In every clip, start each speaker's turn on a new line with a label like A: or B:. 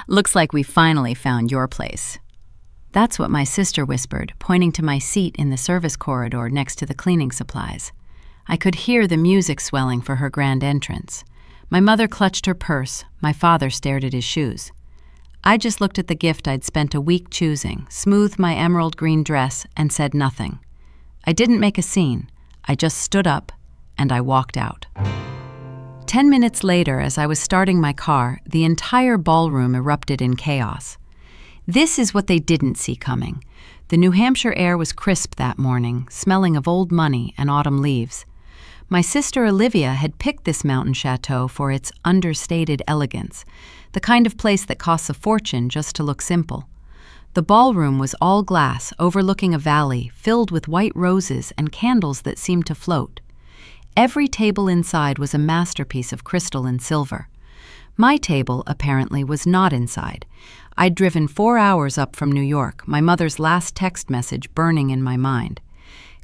A: Looks like we finally found your place. That's what my sister whispered, pointing to my seat in the service corridor next to the cleaning supplies. I could hear the music swelling for her grand entrance. My mother clutched her purse, my father stared at his shoes. I just looked at the gift I'd spent a week choosing, smoothed my emerald green dress, and said nothing. I didn't make a scene. I just stood up, and I walked out. 10 minutes later, as I was starting my car, the entire ballroom erupted in chaos. This is what they didn't see coming. The New Hampshire air was crisp that morning, smelling of old money and autumn leaves. My sister Olivia had picked this mountain chateau for its understated elegance, the kind of place that costs a fortune just to look simple. The ballroom was all glass, overlooking a valley filled with white roses and candles that seemed to float. Every table inside was a masterpiece of crystal and silver. My table, apparently, was not inside. I'd driven 4 hours up from New York, my mother's last text message burning in my mind.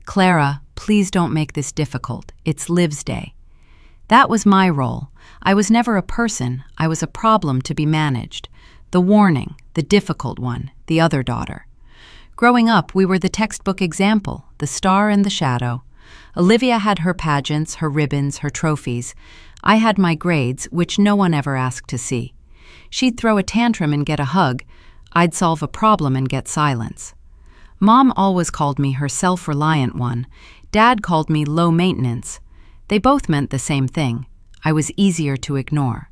A: "Clara, please don't make this difficult. It's Liv's day." That was my role. I was never a person. I was a problem to be managed. The warning, the difficult one, the other daughter. Growing up, we were the textbook example, the star and the shadow. Olivia had her pageants, her ribbons, her trophies. I had my grades, which no one ever asked to see. She'd throw a tantrum and get a hug. I'd solve a problem and get silence. Mom always called me her self-reliant one. Dad called me low maintenance. They both meant the same thing. I was easier to ignore.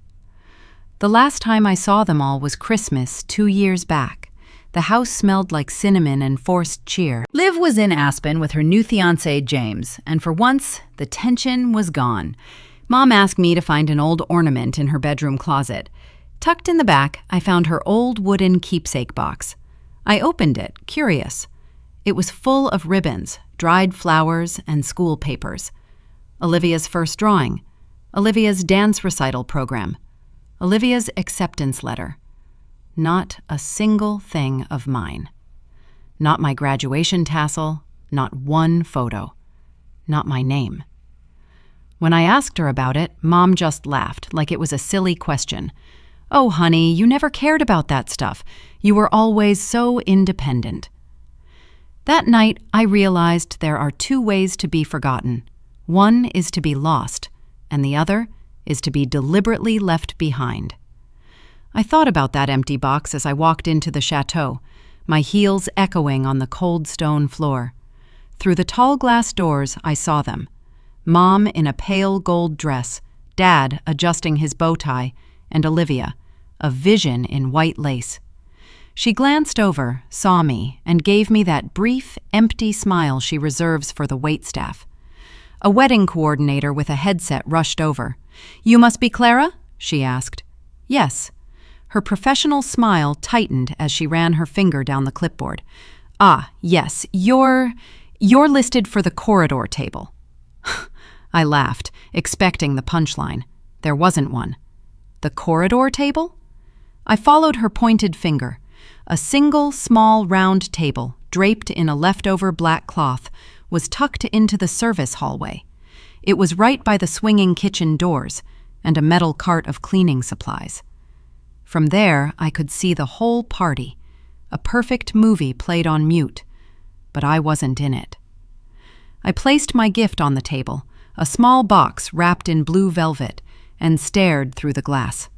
A: The last time I saw them all was Christmas 2 years back. The house smelled like cinnamon and forced cheer.
B: Liv was in Aspen with her new fiancé, James, and for once, the tension was gone. Mom asked me to find an old ornament in her bedroom closet. Tucked in the back, I found her old wooden keepsake box. I opened it, curious. It was full of ribbons, dried flowers, and school papers. Olivia's first drawing, Olivia's dance recital program, Olivia's acceptance letter. Not a single thing of mine. Not my graduation tassel, not one photo. Not my name. When I asked her about it, Mom just laughed, like it was a silly question. "Oh, honey, you never cared about that stuff. You were always so independent." That night, I realized there are 2 ways to be forgotten. One is to be lost, and the other is to be deliberately left behind. I thought about that empty box as I walked into the chateau, my heels echoing on the cold stone floor. Through the tall glass doors, I saw them. Mom in a pale gold dress, Dad adjusting his bow tie, and Olivia, a vision in white lace. She glanced over, saw me, and gave me that brief, empty smile she reserves for the waitstaff. A wedding coordinator with a headset rushed over. "You must be Clara?" she asked. "Yes." Her professional smile tightened as she ran her finger down the clipboard. "Ah, yes, you're listed for the corridor table." I laughed, expecting the punchline. There wasn't one. The corridor table? I followed her pointed finger. A single, small, round table, draped in a leftover black cloth, was tucked into the service hallway. It was right by the swinging kitchen doors and a metal cart of cleaning supplies. From there, I could see the whole party, a perfect movie played on mute, but I wasn't in it. I placed my gift on the table, a small box wrapped in blue velvet, and stared through the glass.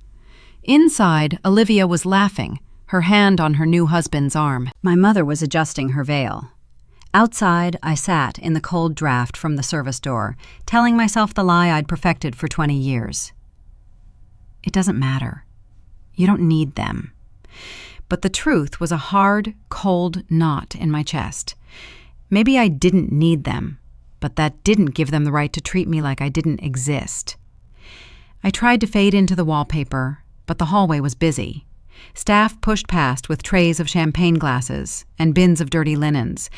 B: Inside, Olivia was laughing, her hand on her new husband's arm. My mother was adjusting her veil. Outside, I sat in the cold draft from the service door, telling myself the lie I'd perfected for 20 years. It doesn't matter. You don't need them. But the truth was a hard, cold knot in my chest. Maybe I didn't need them, but that didn't give them the right to treat me like I didn't exist. I tried to fade into the wallpaper, but the hallway was busy. Staff pushed past with trays of champagne glasses and bins of dirty linens.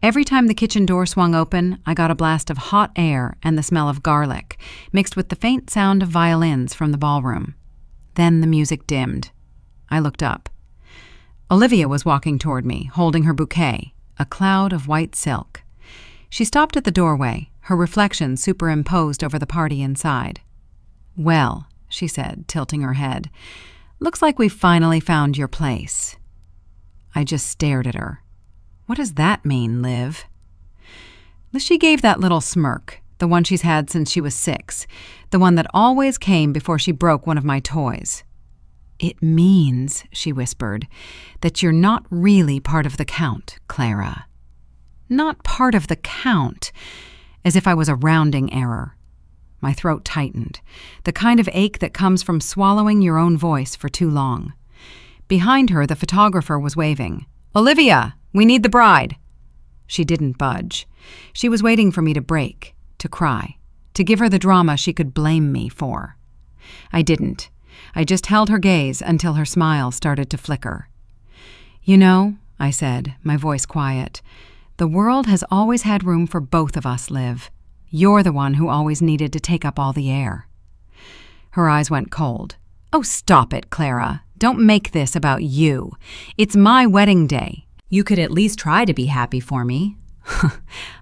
B: Every time the kitchen door swung open, I got a blast of hot air and the smell of garlic, mixed with the faint sound of violins from the ballroom. Then the music dimmed. I looked up. Olivia was walking toward me, holding her bouquet, a cloud of white silk. She stopped at the doorway, her reflection superimposed over the party inside. "Well," she said, tilting her head,
A: Looks like we finally found your place. I just stared at her. What does that mean, Liv? She gave that little smirk, the one she's had since she was 6, the one that always came before she broke one of my toys. It means, she whispered, that you're not really part of the count, Clara. Not part of the count, as if I was a rounding error. My throat tightened, the kind of ache that comes from swallowing your own voice for too long. Behind her, the photographer was waving. "Olivia, we need the bride." She didn't budge. She was waiting for me to break, to cry, to give her the drama she could blame me for. I didn't. I just held her gaze until her smile started to flicker. "You know," I said, my voice quiet, "the world has always had room for both of us, Liv. You're the one who always needed to take up all the air." Her eyes went cold. "Oh, stop it, Clara. Don't make this about you. It's my wedding day. You could at least try to be happy for me."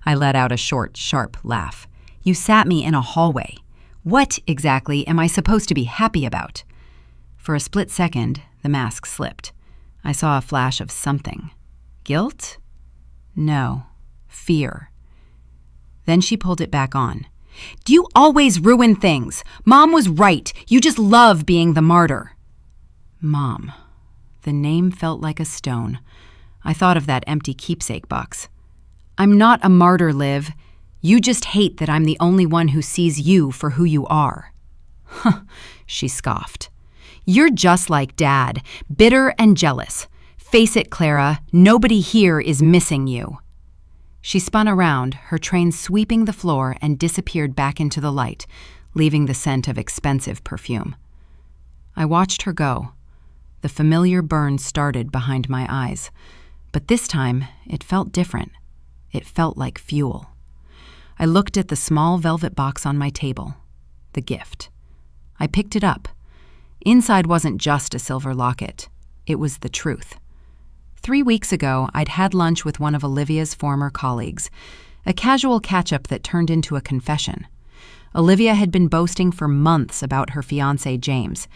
A: I let out a short, sharp laugh. "You sat me in a hallway. What exactly am I supposed to be happy about?" For a split second, the mask slipped. I saw a flash of something. Guilt? No. Fear. Then she pulled it back on. "Do you always ruin things? Mom was right. You just love being the martyr." Mom. The name felt like a stone. I thought of that empty keepsake box. "I'm not a martyr, Liv. You just hate that I'm the only one who sees you for who you are." "Huh," she scoffed. "You're just like Dad, bitter and jealous. Face it, Clara, nobody here is missing you." She spun around, her train sweeping the floor, and disappeared back into the light, leaving the scent of expensive perfume. I watched her go. The familiar burn started behind my eyes, but this time it felt different. It felt like fuel. I looked at the small velvet box on my table, the gift. I picked it up. Inside wasn't just a silver locket. It was the truth. 3 weeks ago, I'd had lunch with one of Olivia's former colleagues, a casual catch-up that turned into a confession. Olivia had been boasting for months about her fiancé, James.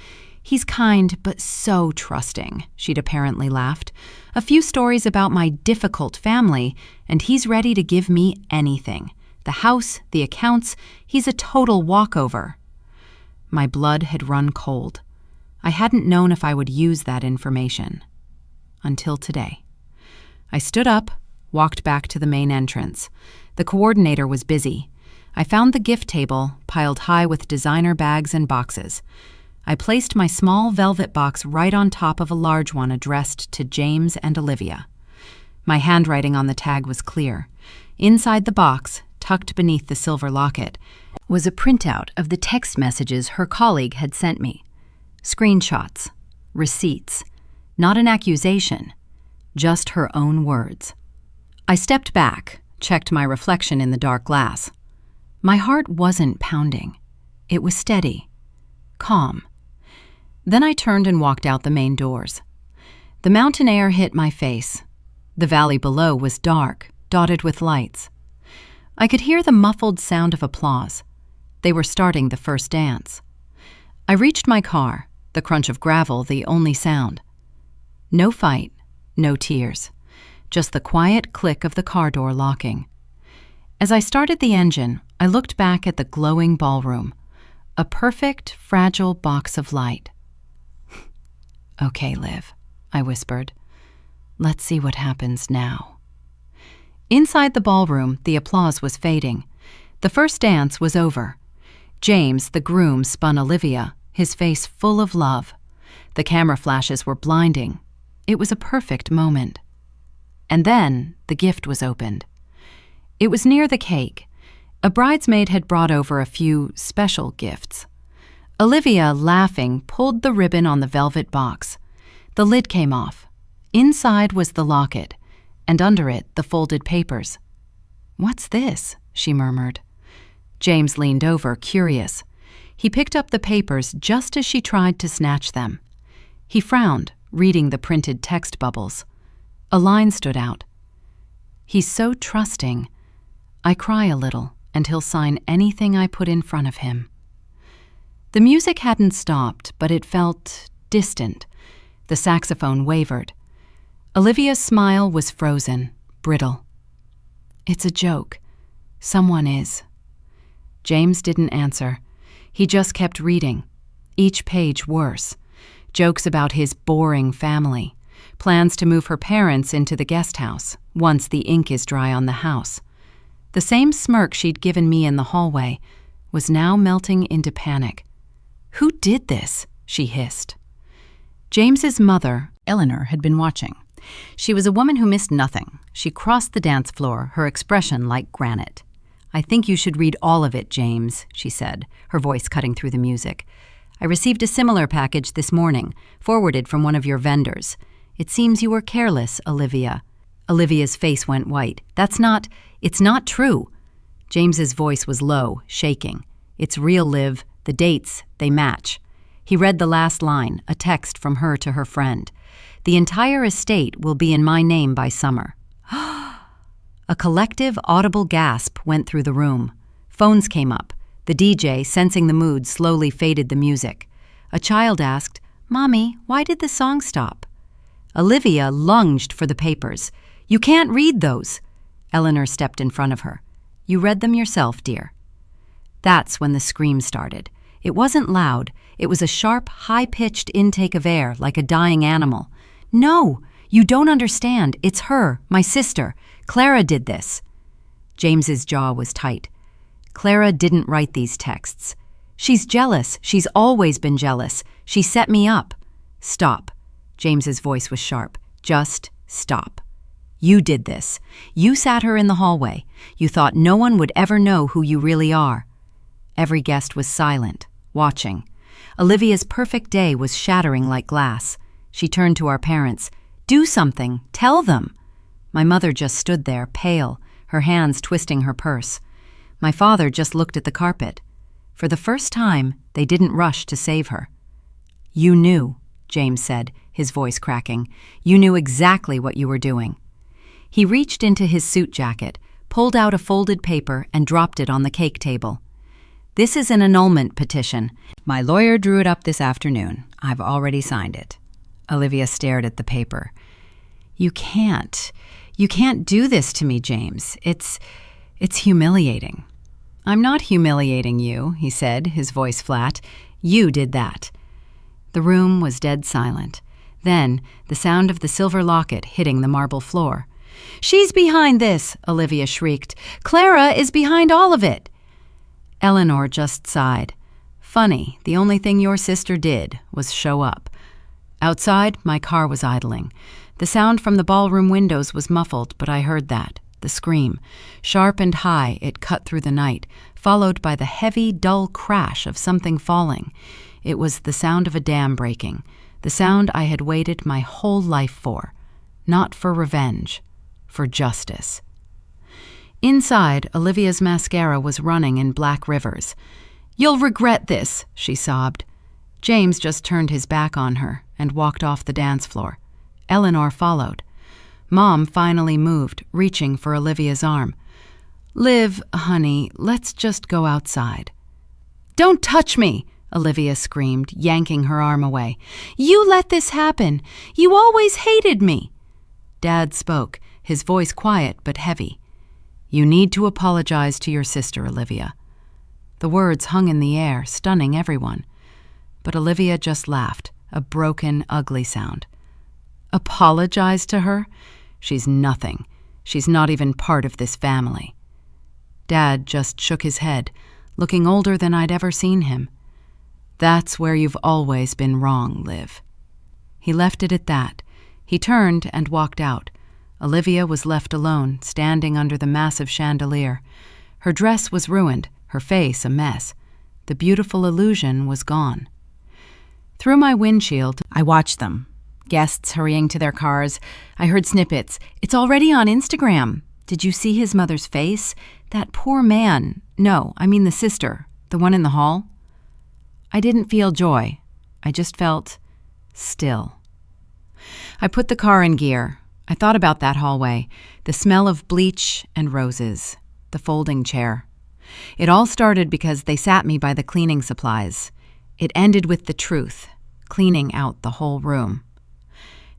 A: "He's kind, but so trusting," she'd apparently laughed. "A few stories about my difficult family, and he's ready to give me anything. The house, the accounts, he's a total walkover." My blood had run cold. I hadn't known if I would use that information. Until today. I stood up, walked back to the main entrance. The coordinator was busy. I found the gift table, piled high with designer bags and boxes. I placed my small velvet box right on top of a large one addressed to James and Olivia. My handwriting on the tag was clear. Inside the box, tucked beneath the silver locket, was a printout of the text messages her colleague had sent me. Screenshots, receipts, not an accusation, just her own words. I stepped back, checked my reflection in the dark glass. My heart wasn't pounding. It was steady, calm. Then I turned and walked out the main doors. The mountain air hit my face. The valley below was dark, dotted with lights. I could hear the muffled sound of applause. They were starting the first dance. I reached my car, the crunch of gravel the only sound. No fight, no tears, just the quiet click of the car door locking. As I started the engine, I looked back at the glowing ballroom, a perfect, fragile box of light. "Okay, Liv," I whispered. "Let's see what happens now." Inside the ballroom, the applause was fading. The first dance was over. James, the groom, spun Olivia, his face full of love. The camera flashes were blinding. It was a perfect moment. And then the gift was opened. It was near the cake. A bridesmaid had brought over a few special gifts. Olivia, laughing, pulled the ribbon on the velvet box. The lid came off. Inside was the locket, and under it the folded papers. "What's this?" she murmured. James leaned over, curious. He picked up the papers just as she tried to snatch them. He frowned, reading the printed text bubbles. A line stood out. "He's so trusting. I cry a little, and he'll sign anything I put in front of him." The music hadn't stopped, but it felt distant. The saxophone wavered. Olivia's smile was frozen, brittle. "It's a joke. Someone is." James didn't answer. He just kept reading, each page worse. Jokes about his boring family. Plans to move her parents into the guest house once the ink is dry on the house. The same smirk she'd given me in the hallway was now melting into panic. "Who did this?" she hissed. James's mother, Eleanor, had been watching. She was a woman who missed nothing. She crossed the dance floor, her expression like granite. "I think you should read all of it, James," she said, her voice cutting through the music. "I received a similar package this morning, forwarded from one of your vendors. It seems you were careless, Olivia." Olivia's face went white. It's not true." James's voice was low, shaking. "It's real, Liv. The dates, they match." He read the last line, a text from her to her friend. "The entire estate will be in my name by summer." A collective, audible gasp went through the room. Phones came up. The DJ, sensing the mood, slowly faded the music. A child asked, "Mommy, why did the song stop?" Olivia lunged for the papers. "You can't read those." Eleanor stepped in front of her. "You read them yourself, dear." That's when the scream started. It wasn't loud. It was a sharp, high-pitched intake of air, like a dying animal. "No, you don't understand. It's her, my sister. Clara did this." James's jaw was tight. "Clara didn't write these texts. She's jealous. She's always been jealous. She set me up." "Stop." James's voice was sharp. "Just stop. You did this. You sat her in the hallway. You thought no one would ever know who you really are." Every guest was silent, watching. Olivia's perfect day was shattering like glass. She turned to our parents. "Do something. Tell them." My mother just stood there, pale, her hands twisting her purse. My father just looked at the carpet. For the first time, they didn't rush to save her. "You knew," James said, his voice cracking. "You knew exactly what you were doing." He reached into his suit jacket, pulled out a folded paper, and dropped it on the cake table. "This is an annulment petition. My lawyer drew it up this afternoon. I've already signed it." Olivia stared at the paper. You can't do this to me, James. It's humiliating." "I'm not humiliating you," he said, his voice flat. "You did that." The room was dead silent. Then, the sound of the silver locket hitting the marble floor. "She's behind this," Olivia shrieked. "Clara is behind all of it." Eleanor just sighed. "Funny, the only thing your sister did was show up." Outside, my car was idling. The sound from the ballroom windows was muffled, but I heard that, the scream. Sharp and high, it cut through the night, followed by the heavy, dull crash of something falling. It was the sound of a dam breaking, the sound I had waited my whole life for. Not for revenge, for justice. Inside, Olivia's mascara was running in black rivers. "You'll regret this," she sobbed. James just turned his back on her and walked off the dance floor. Eleanor followed. Mom finally moved, reaching for Olivia's arm. "Liv, honey, let's just go outside." "Don't touch me!" Olivia screamed, yanking her arm away. "You let this happen. You always hated me." Dad spoke, his voice quiet but heavy. "You need to apologize to your sister, Olivia." The words hung in the air, stunning everyone. But Olivia just laughed, a broken, ugly sound. "Apologize to her? She's nothing. She's not even part of this family." Dad just shook his head, looking older than I'd ever seen him. "That's where you've always been wrong, Liv." He left it at that. He turned and walked out. Olivia was left alone, standing under the massive chandelier. Her dress was ruined, her face a mess. The beautiful illusion was gone. Through my windshield, I watched them. Guests hurrying to their cars. I heard snippets. "It's already on Instagram. Did you see his mother's face? That poor man. No, I mean the sister, the one in the hall." I didn't feel joy. I just felt still. I put the car in gear. I thought about that hallway, the smell of bleach and roses, the folding chair. It all started because they sat me by the cleaning supplies. It ended with the truth. cleaning out the whole room.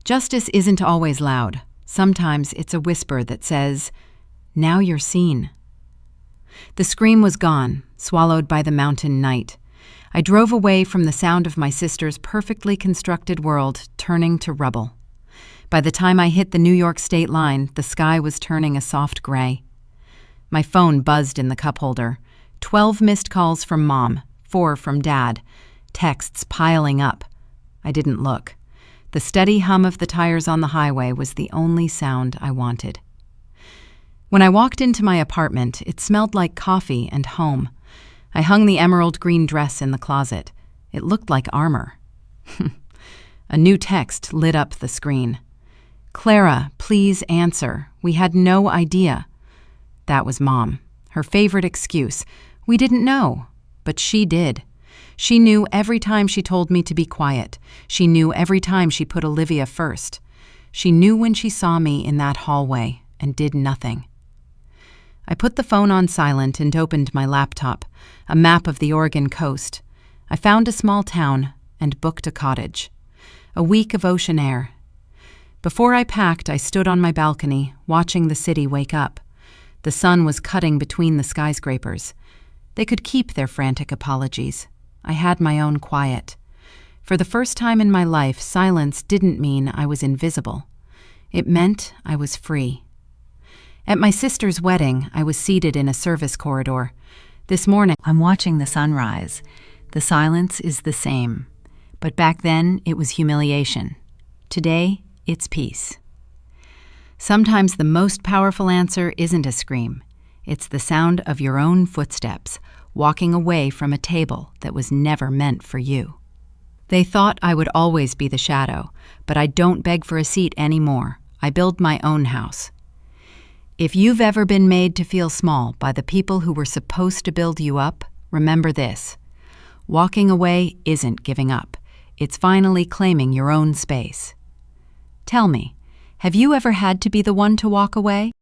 A: Justice isn't always loud. Sometimes it's a whisper that says, "Now you're seen." The scream was gone, swallowed by the mountain night. I drove away from the sound of my sister's perfectly constructed world turning to rubble. By the time I hit the New York state line, the sky was turning a soft gray. My phone buzzed in the cup holder. 12 missed calls from Mom, 4 from Dad, texts piling up. I didn't look. The steady hum of the tires on the highway was the only sound I wanted. When I walked into my apartment, it smelled like coffee and home. I hung the emerald green dress in the closet. It looked like armor. A new text lit up the screen. "Clara, please answer. We had no idea." That was Mom. Her favorite excuse. We didn't know. But she did. She knew every time she told me to be quiet. She knew every time she put Olivia first. She knew when she saw me in that hallway and did nothing. I put the phone on silent and opened my laptop, a map of the Oregon coast. I found a small town and booked a cottage. A week of ocean air. Before I packed, I stood on my balcony, watching the city wake up. The sun was cutting between the skyscrapers. They could keep their frantic apologies. I had my own quiet. For the first time in my life, silence didn't mean I was invisible. It meant I was free. At my sister's wedding, I was seated in a service corridor. This morning, I'm watching the sunrise. The silence is the same. But back then, it was humiliation. Today, it's peace. Sometimes the most powerful answer isn't a scream. It's the sound of your own footsteps, walking away from a table that was never meant for you. They thought I would always be the shadow, but I don't beg for a seat anymore. I build my own house. If you've ever been made to feel small by the people who were supposed to build you up, remember this. Walking away isn't giving up. It's finally claiming your own space. Tell me, have you ever had to be the one to walk away?